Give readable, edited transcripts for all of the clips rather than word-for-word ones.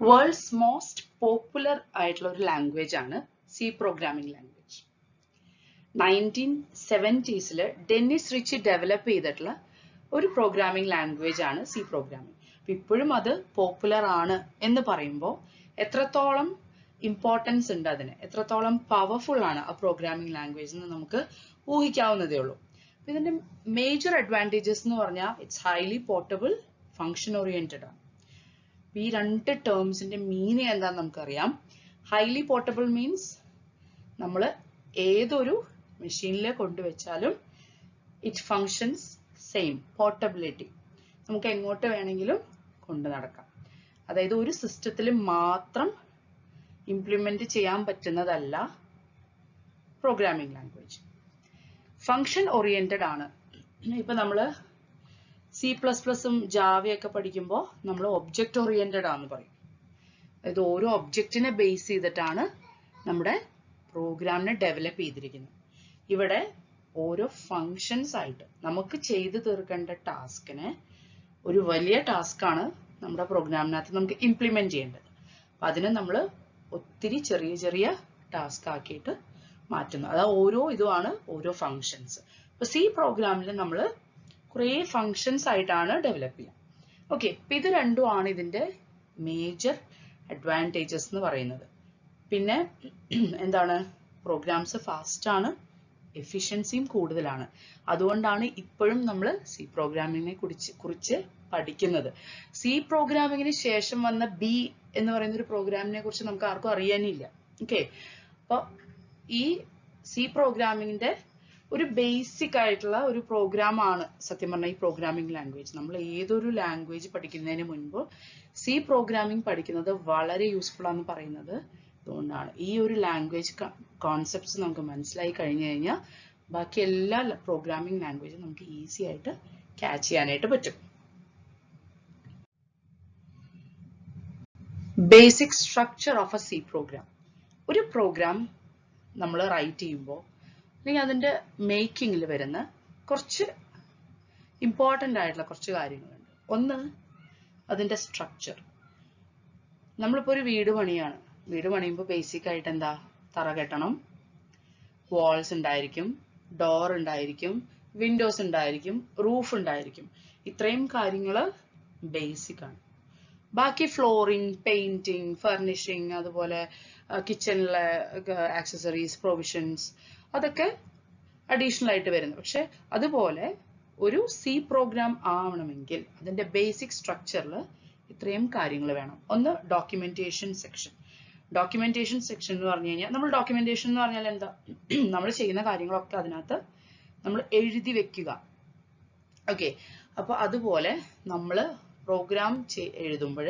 Worlds most popular ആയിട്ടുള്ള ഒരു language ആണ് C programming language. 1970s Dennis Ritchie develop ചെയ്തിട്ടുള്ള ഒരു പ്രോഗ്രാമിംഗ് ലാംഗ്വേജ് ആണ് സി പ്രോഗ്രാമിംഗ്. ഇപ്പോഴും അത് പോപ്പുലർ ആണ് എന്ന് പറയുമ്പോൾ എത്രത്തോളം ഇമ്പോർട്ടൻസ് ഉണ്ട് അതിന്, എത്രത്തോളം പവർഫുൾ ആണ് ആ പ്രോഗ്രാമിംഗ് ലാംഗ്വേജ് എന്ന് നമുക്ക് ഊഹിക്കാവുന്നതേ ഉള്ളൂ. ഇതിന്റെ മേജർ അഡ്വാൻറ്റേജസ് എന്ന് പറഞ്ഞാൽ it's highly portable, function oriented ആണ്. ഈ രണ്ട് ടേംസിന്റെ മീനിങ് എന്താണെന്ന് നമുക്കറിയാം. ഹൈലി പോർട്ടബിൾ മീൻസ് നമ്മൾ ഏതൊരു മെഷീനിൽ കൊണ്ടുവച്ചാലും ഇറ്റ് ഫങ്ഷൻസ് സെയിം, പോർട്ടബിലിറ്റി, നമുക്ക് എങ്ങോട്ട് വേണമെങ്കിലും കൊണ്ടു നടക്കാം. അതായത് ഒരു സിസ്റ്റത്തിൽ മാത്രം ഇംപ്ലിമെന്റ് ചെയ്യാൻ പറ്റുന്നതല്ല പ്രോഗ്രാമിംഗ് ലാംഗ്വേജ്. ഫങ്ഷൻ ഓറിയന്റഡ് ആണ്. ഇപ്പൊ നമ്മള് C++ഉം ജാവയൊക്കെ പഠിക്കുമ്പോൾ നമ്മൾ ഒബ്ജക്റ്റ് ഓറിയന്റഡ് ആണെന്ന് പറയും. അതായത് ഓരോ ഒബ്ജക്റ്റിനെ ബേസ് ചെയ്തിട്ടാണ് നമ്മുടെ പ്രോഗ്രാമിനെ ഡെവലപ്പ് ചെയ്തിരിക്കുന്നത്. ഇവിടെ ഓരോ ഫങ്ഷൻസ് ആയിട്ട് നമുക്ക് ചെയ്തു തീർക്കേണ്ട ടാസ്കിനെ ഒരു വലിയ ടാസ്ക്കാണ് നമ്മുടെ പ്രോഗ്രാമിനകത്ത് നമുക്ക് ഇംപ്ലിമെന്റ് ചെയ്യേണ്ടത്. അപ്പൊ അതിനെ നമ്മൾ ഒത്തിരി ചെറിയ ചെറിയ ടാസ്ക് ആക്കിയിട്ട് മാറ്റുന്നു. അതായത് ഓരോ ഇതുമാണ് ഓരോ ഫങ്ഷൻസ്. ഇപ്പൊ സി പ്രോഗ്രാമിൽ നമ്മൾ കുറേ ഫങ്ഷൻസ് ആയിട്ടാണ് ഡെവലപ്പ് ചെയ്യുക. ഓക്കെ, അപ്പൊ ഇത് രണ്ടുമാണ് ഇതിന്റെ മേജർ അഡ്വാൻറ്റേജസ് എന്ന് പറയുന്നത്. പിന്നെ എന്താണ്, പ്രോഗ്രാംസ് ഫാസ്റ്റ് ആണ്, എഫിഷ്യൻസിയും കൂടുതലാണ്. അതുകൊണ്ടാണ് ഇപ്പോഴും നമ്മൾ സി പ്രോഗ്രാമിങ്ങിനെ കുറിച്ച് പഠിക്കുന്നത്. സി പ്രോഗ്രാമിങ്ങിന് ശേഷം വന്ന ബി എന്ന് പറയുന്ന ഒരു പ്രോഗ്രാമിനെ കുറിച്ച് നമുക്ക് ആർക്കും അറിയാനില്ല. ഓക്കെ, അപ്പൊ ഈ സി പ്രോഗ്രാമിങ്ങിന്റെ ഒരു ബേസിക് ആയിട്ടുള്ള ഒരു പ്രോഗ്രാം ആണ് സത്യം പറഞ്ഞാൽ ഈ പ്രോഗ്രാമിംഗ് ലാംഗ്വേജ്. നമ്മൾ ഏതൊരു ലാംഗ്വേജ് പഠിക്കുന്നതിന് മുൻപ് സി പ്രോഗ്രാമിംഗ് പഠിക്കുന്നത് വളരെ യൂസ്ഫുൾ ആണെന്ന് പറയുന്നത് അതുകൊണ്ടാണ്. ഈ ഒരു ലാംഗ്വേജ് കോൺസെപ്റ്റ്സ് നമുക്ക് മനസ്സിലായി കഴിഞ്ഞു കഴിഞ്ഞാൽ ബാക്കി എല്ലാ പ്രോഗ്രാമിംഗ് ലാംഗ്വേജും നമുക്ക് ഈസി ആയിട്ട് ക്യാച്ച് ചെയ്യാനായിട്ട് പറ്റും. Basic structure of a C program. ഒരു പ്രോഗ്രാം നമ്മൾ റൈറ്റ് ചെയ്യുമ്പോൾ അല്ലെങ്കിൽ അതിന്റെ മേക്കിങ്ങിൽ വരുന്ന കുറച്ച് ഇമ്പോർട്ടൻ്റ് ആയിട്ടുള്ള കുറച്ച് കാര്യങ്ങളുണ്ട്. ഒന്ന്, അതിന്റെ സ്ട്രക്ചർ. നമ്മളിപ്പോൾ ഒരു വീട് പണിയാണ്. വീട് പണിയുമ്പോൾ ബേസിക് ആയിട്ട് എന്താ, തറ കെട്ടണം, വാൾസ് ഉണ്ടായിരിക്കും, ഡോർ ഉണ്ടായിരിക്കും, വിൻഡോസ് ഉണ്ടായിരിക്കും, റൂഫ് ഉണ്ടായിരിക്കും. ഇത്രയും കാര്യങ്ങൾ ബേസിക് ആണ്. ബാക്കി ഫ്ലോറിംഗ്, പെയിന്റിങ്, ഫർണിഷിങ്, അതുപോലെ കിച്ചണിലെ ആക്സസറീസ്, പ്രൊവിഷൻസ്, അതൊക്കെ അഡീഷണൽ ആയിട്ട് വരുന്നു. പക്ഷെ അതുപോലെ ഒരു സി പ്രോഗ്രാം ആവണമെങ്കിൽ അതിന്റെ ബേസിക് സ്ട്രക്ചറിൽ ഇത്രയും കാര്യങ്ങൾ വേണം. ഒന്ന്, ഡോക്യുമെന്റേഷൻ സെക്ഷൻ. ഡോക്യുമെന്റേഷൻ സെക്ഷൻ എന്ന് പറഞ്ഞു കഴിഞ്ഞാൽ, നമ്മൾ ഡോക്യുമെന്റേഷൻ എന്ന് പറഞ്ഞാൽ എന്താ, നമ്മൾ ചെയ്യുന്ന കാര്യങ്ങളൊക്കെ അതിനകത്ത് നമ്മൾ എഴുതി വെക്കുക. ഓക്കെ, അപ്പൊ അതുപോലെ നമ്മൾ പ്രോഗ്രാം എഴുതുമ്പോൾ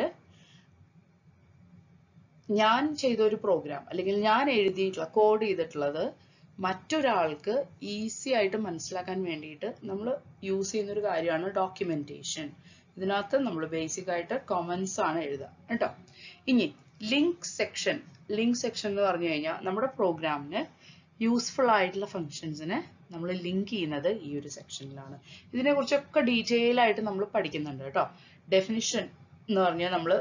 ഞാൻ ചെയ്ത ഒരു പ്രോഗ്രാം അല്ലെങ്കിൽ ഞാൻ എഴുതിയിട്ടുള്ള കോഡ് ചെയ്തിട്ടുള്ളത് മറ്റൊരാൾക്ക് ഈസി ആയിട്ട് മനസ്സിലാക്കാൻ വേണ്ടിയിട്ട് നമ്മൾ യൂസ് ചെയ്യുന്ന ഒരു കാര്യമാണ് ഡോക്യുമെന്റേഷൻ. ഇതിനകത്ത് നമ്മൾ ബേസിക് ആയിട്ട് കമന്റ്സ് ആണ് എഴുതുക കേട്ടോ. ഇനി ലിങ്ക് സെക്ഷൻ. ലിങ്ക് സെക്ഷൻ എന്ന് പറഞ്ഞു കഴിഞ്ഞാൽ നമ്മുടെ പ്രോഗ്രാമിന് യൂസ്ഫുൾ ആയിട്ടുള്ള ഫങ്ഷൻസിനെ നമ്മൾ ലിങ്ക് ചെയ്യുന്നത് ഈ ഒരു സെക്ഷനിലാണ്. ഇതിനെ കുറിച്ചൊക്കെ ഡീറ്റെയിൽ ആയിട്ട് നമ്മൾ പഠിക്കുന്നുണ്ട് കേട്ടോ. ഡെഫിനിഷൻ എന്ന് പറഞ്ഞാൽ നമ്മൾ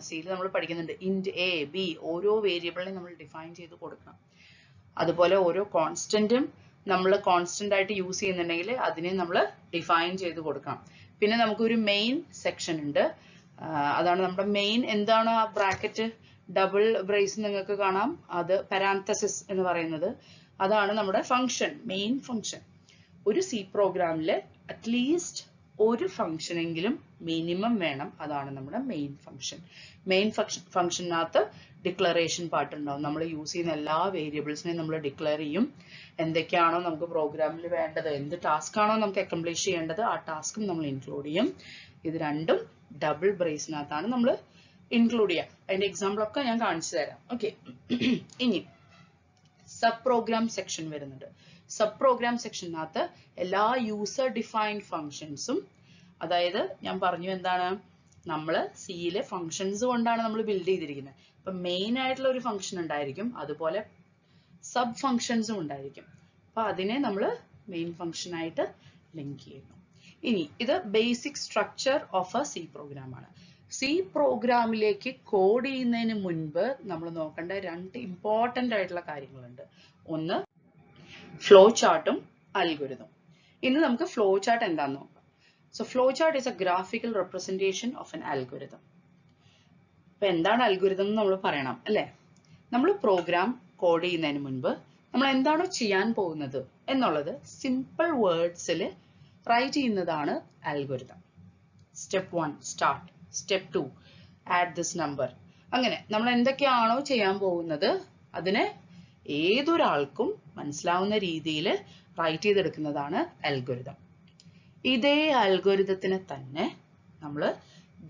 സിയിൽ നമ്മൾ പഠിക്കുന്നുണ്ട്. ഇന്റ് എ, ബി, ഓരോ വേരിയബിളിനെ നമ്മൾ ഡിഫൈൻ ചെയ്ത് കൊടുക്കണം. അതുപോലെ ഓരോ കോൺസ്റ്റന്റും നമ്മൾ കോൺസ്റ്റന്റ് ആയിട്ട് യൂസ് ചെയ്യുന്നുണ്ടെങ്കിൽ അതിനെ നമ്മൾ ഡിഫൈൻ ചെയ്ത് കൊടുക്കണം. പിന്നെ നമുക്കൊരു മെയിൻ സെക്ഷൻ ഉണ്ട്. അതാണ് നമ്മുടെ മെയിൻ. എന്താണ് ആ ബ്രാക്കറ്റ്, ഡബിൾ ബ്രേസ് നിങ്ങൾക്ക് കാണാം, അത് പാരാന്തസിസ് എന്ന് പറയുന്നത്. അതാണ് നമ്മുടെ ഫംഗ്ഷൻ, മെയിൻ ഫംഗ്ഷൻ. ഒരു സി പ്രോഗ്രാമിൽ അറ്റ്ലീസ്റ്റ് ഒരു ഫംഗ്ഷനെങ്കിലും മിനിമം വേണം. അതാണ് നമ്മുടെ മെയിൻ ഫംഗ്ഷൻ. മെയിൻ ഫംഗ്ഷനകത്ത് ഡിക്ലറേഷൻ പാർട്ട് ഉണ്ടാവും. നമ്മൾ യൂസ് ചെയ്യുന്ന എല്ലാ വേരിയബിൾസിനെയും നമ്മൾ ഡിക്ലെയർ ചെയ്യും. എന്തൊക്കെയാണോ നമുക്ക് പ്രോഗ്രാമിൽ വേണ്ടത്, എന്ത് ടാസ്ക് ആണോ നമുക്ക് അക്കംപ്ലിഷ് ചെയ്യേണ്ടത്, ആ ടാസ്കും നമ്മൾ ഇൻക്ലൂഡ് ചെയ്യും. ഇത് രണ്ടും ഡബിൾ ബ്രേസിനകത്താണ് നമ്മൾ ഇൻക്ലൂഡ് ചെയ്യുക. അതിന്റെ എക്സാമ്പിൾ ഒക്കെ ഞാൻ കാണിച്ചു തരാം. ഓക്കെ, ഇനി സബ് പ്രോഗ്രാം സെക്ഷൻ വരുന്നുണ്ട്. സബ് പ്രോഗ്രാം സെക്ഷനകത്ത് എല്ലാ യൂസർ ഡിഫൈൻഡ് ഫങ്ഷൻസും, അതായത് ഞാൻ പറഞ്ഞു എന്താണ്, നമ്മൾ സിയിലെ ഫങ്ഷൻസ് കൊണ്ടാണ് നമ്മൾ ബിൽഡ് ചെയ്തിരിക്കുന്നത്. അപ്പൊ മെയിൻ ആയിട്ടുള്ള ഒരു ഫങ്ഷൻ ഉണ്ടായിരിക്കും, അതുപോലെ സബ് ഫങ്ഷൻസും ഉണ്ടായിരിക്കും. അപ്പൊ അതിനെ നമ്മൾ മെയിൻ ഫങ്ഷൻ ആയിട്ട് ലിങ്ക് ചെയ്യുന്നു. ഇനി ഇത് basic structure of a C program ആണ്. സി പ്രോഗ്രാമിലേക്ക് കോഡ് ചെയ്യുന്നതിന് മുൻപ് നമ്മൾ നോക്കേണ്ട രണ്ട് ഇമ്പോർട്ടൻ്റ് ആയിട്ടുള്ള കാര്യങ്ങളുണ്ട്. ഒന്ന് ഫ്ലോ ചാർട്ടും അൽഗോരിതം. ഇന്ന് നമുക്ക് ഫ്ലോ ചാർട്ട് എന്താണെന്ന് നോക്കാം. So flow chart is A graphical representation of N algorithm. അപ്പൊ എന്താണ് അൽഗോരിതം എന്ന് നമ്മൾ പറയണം അല്ലേ? നമ്മൾ പ്രോഗ്രാം കോഡ് ചെയ്യുന്നതിന് മുൻപ് നമ്മൾ എന്താണോ ചെയ്യാൻ പോകുന്നത് എന്നുള്ളത് സിമ്പിൾ വേർഡ്സിൽ റൈറ്റ് ചെയ്യുന്നതാണ് algorithm. Step 1 start, step 2 add this number. അങ്ങനെ നമ്മൾ എന്തൊക്കെയാണോ ചെയ്യാൻ പോകുന്നത് അതിനെ ഏതൊരാൾക്കും മനസ്സിലാവുന്ന രീതിയിൽ റൈറ്റ് ചെയ്തെടുക്കുന്നതാണ് അൽഗോരിതം. ഇതേ അൽഗോരിതത്തിനെ തന്നെ നമ്മൾ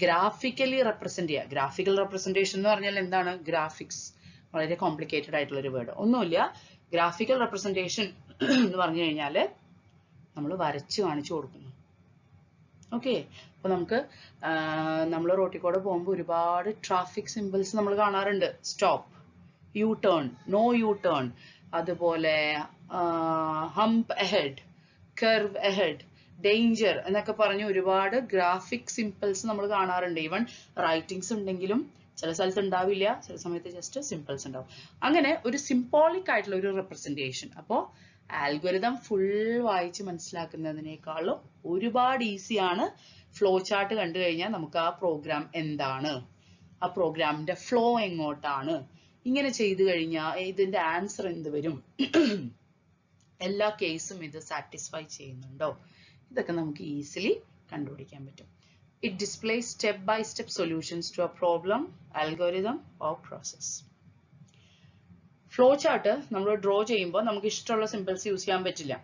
ഗ്രാഫിക്കലി റെപ്രസെന്റ് ചെയ്യുക. ഗ്രാഫിക്കൽ റെപ്രസെന്റേഷൻ എന്ന് പറഞ്ഞാൽ എന്താണ്? ഗ്രാഫിക്സ് വളരെ കോംപ്ലിക്കേറ്റഡ് ആയിട്ടുള്ള ഒരു വേർഡ് ഒന്നുമില്ല. ഗ്രാഫിക്കൽ റെപ്രസെന്റേഷൻ എന്ന് പറഞ്ഞു കഴിഞ്ഞാൽ നമ്മൾ വരച്ച് കാണിച്ചു കൊടുക്കുന്നു. ഓക്കെ, അപ്പൊ നമുക്ക് നമ്മൾ റോട്ടിൽ കൂടെ പോകുമ്പോൾ ഒരുപാട് ട്രാഫിക് സിമ്പിൾസ് നമ്മൾ കാണാറുണ്ട്. Stop, U turn, no U turn, അതുപോലെ hump ahead, curve ahead, danger എന്നൊക്കെ പറഞ്ഞ് ഒരുപാട് ഗ്രാഫിക് സിമ്പിൾസ് നമ്മൾ കാണാറുണ്ട്. ഈവൻ റൈറ്റിംഗ്സ് ഉണ്ടെങ്കിലും ചില സ്ഥലത്ത് ഉണ്ടാവില്ല, ചില സമയത്ത് ജസ്റ്റ് സിമ്പിൾസ് ഉണ്ടാവും. അങ്ങനെ ഒരു സിംബോളിക് ആയിട്ടുള്ള ഒരു റെപ്രസെന്റേഷൻ. അപ്പോൾ ആൽഗോരിതം ഫുൾ വായിച്ച് മനസ്സിലാക്കുന്നതിനേക്കാളും ഒരുപാട് ഈസിയാണ് ഫ്ലോ ചാർട്ട് കണ്ടു കഴിഞ്ഞാൽ നമുക്ക് ആ പ്രോഗ്രാം എന്താണ്, ആ പ്രോഗ്രാമിന്റെ ഫ്ലോ എങ്ങോട്ടാണ്, ഇങ്ങനെ ചെയ്തു കഴിഞ്ഞാൽ ഇതിന്റെ ആൻസർ എന്ത് വരും, എല്ലാ കേസും ഇത് സാറ്റിസ്ഫൈ ചെയ്യുന്നുണ്ടോ, ഇതൊക്കെ നമുക്ക് ഈസിലി കണ്ടുപിടിക്കാൻ പറ്റും. It displays step-by-step solutions to a problem, algorithm or process. Flow chart നമ്മൾ ഡ്രോ ചെയ്യുമ്പോൾ നമുക്ക് ഇഷ്ടമുള്ള സിമ്പിൾസ് യൂസ് ചെയ്യാൻ പറ്റില്ല.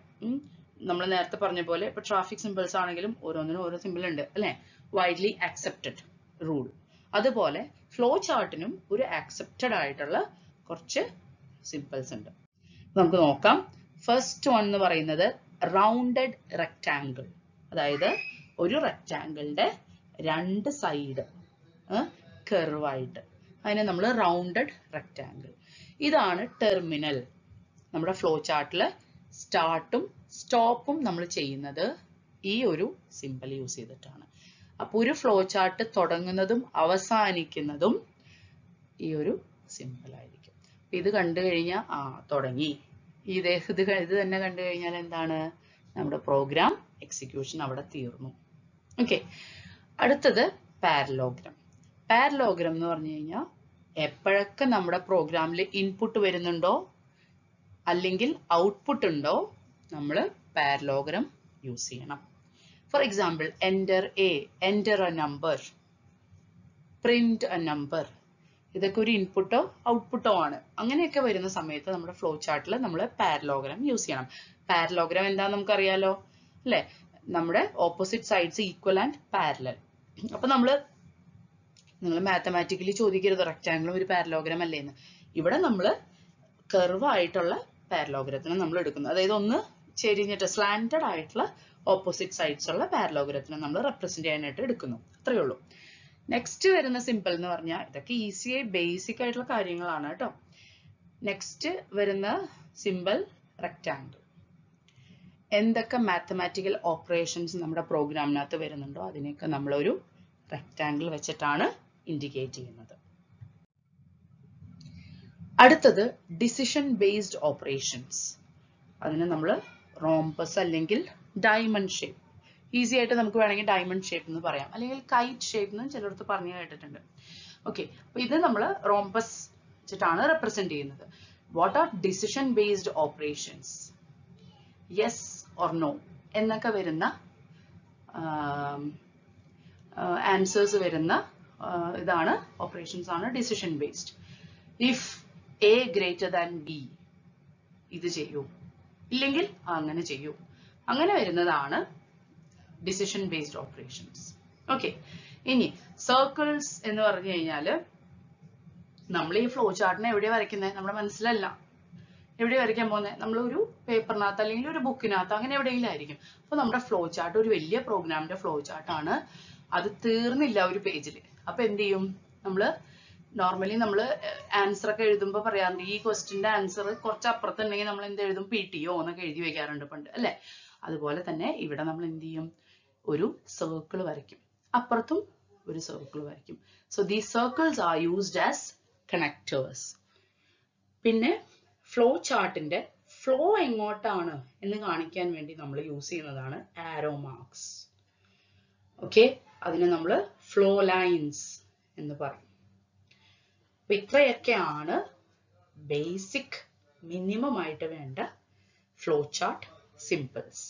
നമ്മൾ നേരത്തെ പറഞ്ഞ പോലെ ഇപ്പൊ ട്രാഫിക് സിമ്പിൾസ് ആണെങ്കിലും ഓരോന്നിനും ഓരോ സിമ്പിൾ ഉണ്ട് അല്ലെ? Widely accepted rule. അതുപോലെ ഫ്ലോ ചാർട്ടിനും ഒരു അക്സെപ്റ്റഡ് ആയിട്ടുള്ള കുറച്ച് സിമ്പിൾസ് ഉണ്ട്. നമുക്ക് നോക്കാം. ഫസ്റ്റ് വൺ എന്ന് പറയുന്നത് റൗണ്ടഡ് റെക്ടാങ്കിൾ. അതായത് ഒരു റെക്ടാങ്കിളിന്റെ രണ്ട് സൈഡ് കർവായിട്ട്, അതിനെ നമ്മൾ റൗണ്ടഡ് റെക്ടാങ്കിൾ. ഇതാണ് ടെർമിനൽ. നമ്മുടെ ഫ്ലോ ചാർട്ടിൽ സ്റ്റാർട്ടും സ്റ്റോപ്പും നമ്മൾ ചെയ്യുന്നത് ഈ ഒരു സിമ്പിൾ യൂസ് ചെയ്തിട്ടാണ്. അപ്പൊ ഒരു ഫ്ലോ ചാർട്ട് തുടങ്ങുന്നതും അവസാനിക്കുന്നതും ഈ ഒരു സിമ്പിൾ ആയിരിക്കും. ഇത് കണ്ടു കഴിഞ്ഞാൽ തുടങ്ങി, ഇത് തന്നെ കണ്ടു കഴിഞ്ഞാൽ എന്താണ്, നമ്മുടെ പ്രോഗ്രാം എക്സിക്യൂഷൻ അവിടെ തീർന്നു. ഓക്കെ, അടുത്തത് പാരലോഗ്രാം. പാരലോഗ്രാം എന്ന് പറഞ്ഞു കഴിഞ്ഞാൽ എപ്പോഴൊക്കെ നമ്മുടെ പ്രോഗ്രാമിൽ ഇൻപുട്ട് വരുന്നുണ്ടോ അല്ലെങ്കിൽ ഔട്ട്പുട്ട് ഉണ്ടോ നമ്മൾ പാരലോഗ്രാം യൂസ് ചെയ്യണം. For example enter A, enter A number, print A number, ഇതൊക്കെ ഒരു ഇൻപുട്ടോ ഔട്ട്പുട്ടോ ആണ്. അങ്ങനെയൊക്കെ വരുന്ന സമയത്ത് നമ്മുടെ ഫ്ലോ ചാർട്ടിൽ നമ്മൾ പാരലോഗ്രാം യൂസ് ചെയ്യണം. പാരലോഗ്രാം എന്താണെന്ന് നമുക്കറിയാലോ അല്ലെ? നമ്മുടെ opposite sides equal and parallel. അപ്പൊ നിങ്ങൾ മാത്തമാറ്റിക്കലി ചോദിക്കരുത് റെക്ടാങ്കിളും ഒരു പാരലോഗ്രാം അല്ലേ എന്ന്. ഇവിടെ നമ്മൾ കർവ് ആയിട്ടുള്ള പാരലോഗ്രത്തിനെ നമ്മൾ എടുക്കുന്നു. അതായത് ഒന്ന് ചെരിഞ്ഞിട്ട് സ്ലാൻഡഡ് ആയിട്ടുള്ള ഓപ്പോസിറ്റ് സൈഡ്സ് ഉള്ള പാരലോഗ്രത്തിനെ നമ്മൾ റെപ്രസെന്റ് ചെയ്യാനായിട്ട് എടുക്കുന്നു. അത്രയേ ഉള്ളൂ. നെക്സ്റ്റ് വരുന്ന സിമ്പിൾ എന്ന് പറഞ്ഞാൽ ഇതൊക്കെ ഈസിയായി ബേസിക് ആയിട്ടുള്ള കാര്യങ്ങളാണ് കേട്ടോ. നെക്സ്റ്റ് വരുന്ന സിമ്പിൾ റെക്ടാങ്കിൾ. എന്തൊക്കെ മാത്തമാറ്റിക്കൽ ഓപ്പറേഷൻസ് നമ്മുടെ പ്രോഗ്രാമിനകത്ത് വരുന്നുണ്ടോ അതിനെയൊക്കെ നമ്മളൊരു റെക്ടാങ്കിൾ വെച്ചിട്ടാണ് ഇൻഡിക്കേറ്റ് ചെയ്യുന്നത്. അടുത്തത് ഡിസിഷൻ ബേസ്ഡ് ഓപ്പറേഷൻസ്. അതിന് നമ്മൾ റോംബസ് അല്ലെങ്കിൽ ഡയമണ്ട് ഷേപ്പ്, ഈസി ആയിട്ട് നമുക്ക് വേണമെങ്കിൽ ഡയമണ്ട് ഷേപ്പ് എന്ന് പറയാം, അല്ലെങ്കിൽ കൈറ്റ് ഷേപ്പ് എന്ന് ചിലടത്ത് പറഞ്ഞു കേട്ടിട്ടുണ്ട്. ഓക്കെ, അപ്പൊ ഇത് നമ്മൾ റോംബസ് വെച്ചിട്ടാണ് റെപ്രസെന്റ് ചെയ്യുന്നത്. What are decision based operations? Yes or no എന്നൊക്കെ വരുന്ന ആൻസേഴ്സ് വരുന്ന ഇതാണ് ഓപ്പറേഷൻസ് ആണ് decision based. If A greater than B ഇത് ചെയ്യൂ, ഇല്ലെങ്കിൽ അങ്ങനെ ചെയ്യൂ, അങ്ങനെ വരുന്നതാണ് ഡിസിഷൻ ബേസ്ഡ് ഓപ്പറേഷൻസ്. ഓക്കെ, ഇനി സർക്കിൾസ് എന്ന് പറഞ്ഞു കഴിഞ്ഞാൽ നമ്മൾ ഈ ഫ്ലോ ചാർട്ടിനെ എവിടെയാണ് വരയ്ക്കുന്നത്? നമ്മുടെ മനസ്സിലല്ല. എവിടെ വരയ്ക്കാൻ പോകുന്നത്? നമ്മളൊരു പേപ്പറിനകത്ത് അല്ലെങ്കിൽ ഒരു ബുക്കിനകത്ത് അങ്ങനെ എവിടെയെങ്കിലും ആയിരിക്കും. അപ്പൊ നമ്മുടെ ഫ്ലോ ചാർട്ട് ഒരു വലിയ പ്രോഗ്രാമിന്റെ ഫ്ലോ ചാർട്ടാണ്. അത് തീർന്നില്ല ഒരു പേജിൽ. അപ്പൊ എന്ത് ചെയ്യും? നോർമലി നമ്മൾ ആൻസർ ഒക്കെ എഴുതുമ്പോൾ പറയാറുണ്ട് ഈ ക്വസ്റ്റിന്റെ ആൻസർ കുറച്ച് അപ്പുറത്തുണ്ടെങ്കിൽ നമ്മൾ എന്ത് എഴുതും? PTO എന്നൊക്കെ എഴുതി വെക്കാറുണ്ട് പണ്ട് അല്ലെ? അതുപോലെ തന്നെ ഇവിടെ നമ്മൾ എന്ത് ചെയ്യും? ഒരു സർക്കിൾ വരയ്ക്കും. അപ്പുറത്തും ഒരു സർക്കിൾ വരയ്ക്കും. So these circles are used as connectors. പിന്നെ ഫ്ലോ ചാർട്ടിന്റെ ഫ്ലോ എങ്ങോട്ടാണ് എന്ന് കാണിക്കാൻ വേണ്ടി നമ്മൾ യൂസ് ചെയ്യുന്നതാണ് ആരോ മാർക്സ്. ഓക്കെ, അതിനെ നമ്മൾ ഫ്ലോ ലൈൻസ് എന്ന് പറയും. അപ്പൊ ഇത്രയൊക്കെയാണ് ബേസിക് മിനിമം ആയിട്ട് വേണ്ട ഫ്ലോ ചാർട്ട് സിമ്പിൾസ്.